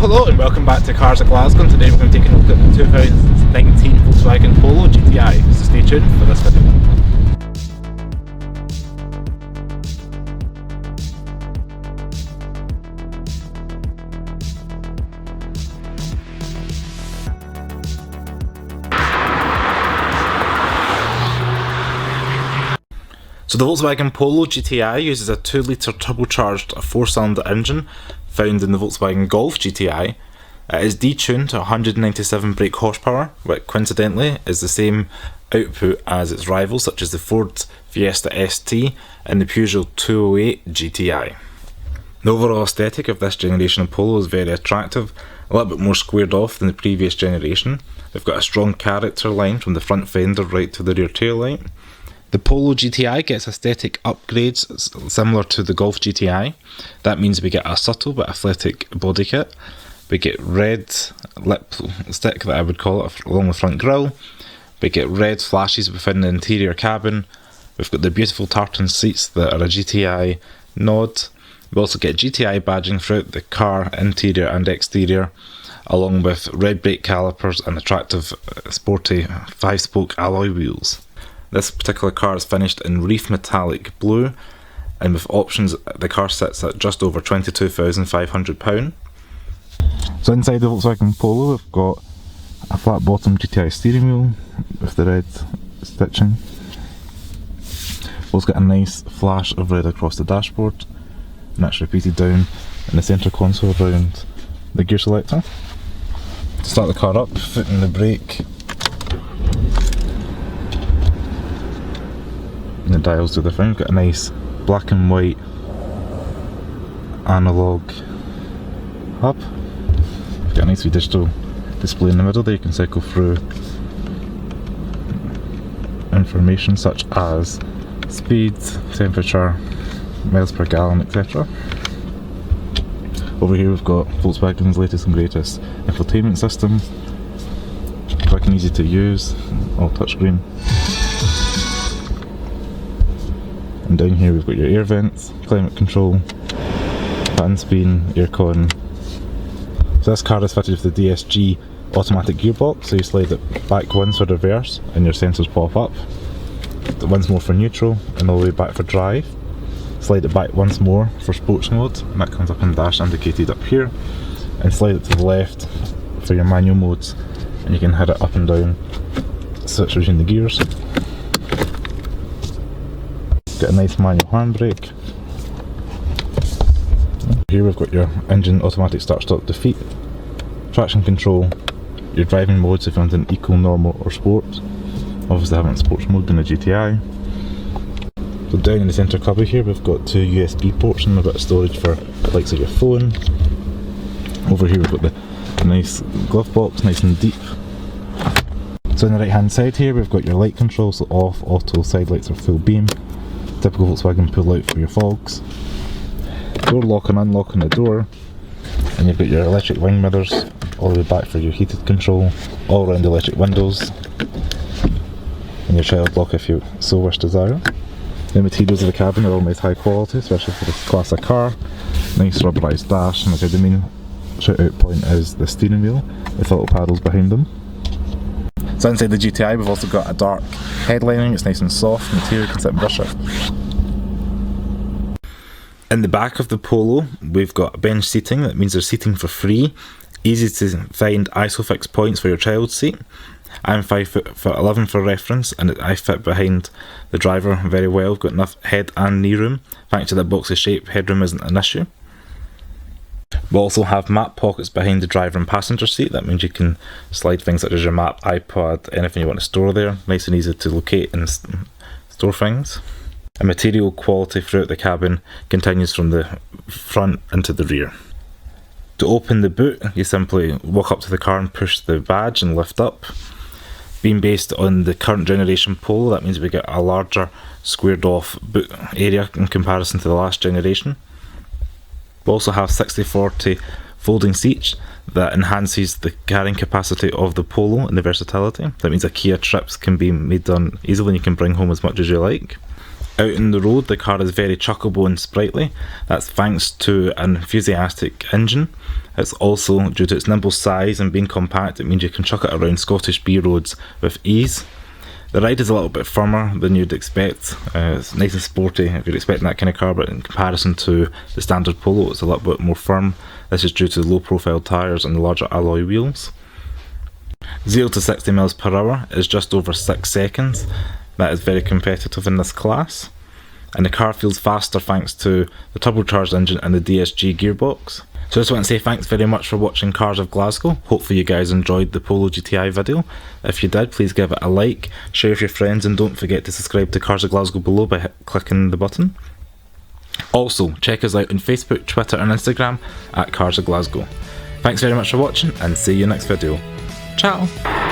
Hello and welcome back to Cars of Glasgow, and today we're going to take a look at the 2019 Volkswagen Polo GTI, so stay tuned for this video. So the Volkswagen Polo GTI uses a 2-litre turbocharged 4-cylinder engine found in the Volkswagen Golf GTI. It is detuned to 197 brake horsepower, which coincidentally is the same output as its rivals such as the Ford Fiesta ST and the Peugeot 208 GTI. The overall aesthetic of this generation of Polo is very attractive, a little bit more squared off than the previous generation. They've got a strong character line from the front fender right to the rear taillight. The Polo GTI gets aesthetic upgrades similar to the Golf GTI. That means we get a subtle but athletic body kit. We get red lipstick, that I would call it, along the front grille. We get red flashes within the interior cabin. We've got the beautiful tartan seats that are a GTI nod. We also get GTI badging throughout the car, interior and exterior, along with red brake calipers and attractive sporty 5-spoke alloy wheels. This particular car is finished in Reef Metallic Blue, and with options the car sits at just over £22,500. So inside the Volkswagen Polo we've got a flat bottom GTI steering wheel with the red stitching. We've also got a nice flash of red across the dashboard, and that's repeated down in the centre console around the gear selector. To start the car up, foot in the brake, and the dials do the thing. We've got a nice black and white analog hub. We've got a nice wee digital display in the middle there. You can cycle through information such as speed, temperature, miles per gallon, etc. Over here we've got Volkswagen's latest and greatest infotainment system, quick and easy to use, all touchscreen. And down here we've got your air vents, climate control, fan screen, aircon. So this car is fitted with the DSG automatic gearbox, so you slide it back once for reverse and your sensors pop up. Once more for neutral and all the way back for drive. Slide it back once more for sports mode, and that comes up in dash indicated up here. And slide it to the left for your manual modes, and you can hit it up and down, switch between the gears. Got a nice manual handbrake. Here we've got your engine automatic start stop defeat, traction control, your driving modes if you want an eco, normal or sport. Obviously having sports mode in the GTI. So down in the centre cupboard here we've got 2 USB ports and a bit of storage for the likes of your phone. Over here we've got the nice glove box, nice and deep. So on the right hand side here we've got your light control, so off, auto, side lights or full beam. Typical Volkswagen pull out for your fogs. Door lock and unlock on the door, and you've got your electric wing mirrors all the way back for your heated control, all around the electric windows, and your child lock if you so wish desire. The materials of the cabin are all nice high quality, especially for this class of car. Nice rubberised dash, and the main shout out point is the steering wheel with little paddles behind them. So inside the GTI we've also got a dark headlining, it's nice and soft, material can sit and brush it. In the back of the Polo we've got bench seating, that means there's seating for free, easy to find ISOFIX points for your child's seat. I'm 5'11" for reference, and I fit behind the driver very well. We've got enough head and knee room. Thanks to that boxy shape, headroom isn't an issue. We also have map pockets behind the driver and passenger seat. That means you can slide things such as your map, iPad, anything you want to store there. Nice and easy to locate and store things. And material quality throughout the cabin continues from the front into the rear. To open the boot, you simply walk up to the car and push the badge and lift up. Being based on the current generation Polo, that means we get a larger squared off boot area in comparison to the last generation. We also have 60/40 folding seats that enhances the carrying capacity of the Polo and the versatility. That means IKEA trips can be made done easily and you can bring home as much as you like. Out in the road, the car is very chuckable and sprightly. That's thanks to an enthusiastic engine. It's also, due to its nimble size and being compact, it means you can chuck it around Scottish B roads with ease. The ride is a little bit firmer than you'd expect. It's nice and sporty if you're expecting that kind of car, but in comparison to the standard Polo, it's a little bit more firm. This is due to the low profile tyres and the larger alloy wheels. 0 to 60 miles per hour is just over 6 seconds. That is very competitive in this class, and the car feels faster thanks to the turbocharged engine and the DSG gearbox. So I just want to say thanks very much for watching Cars of Glasgow. Hopefully you guys enjoyed the Polo GTI video. If you did, please give it a like, share with your friends, and don't forget to subscribe to Cars of Glasgow below by clicking the button. Also, check us out on Facebook, Twitter and Instagram at Cars of Glasgow. Thanks very much for watching, and see you next video. Ciao!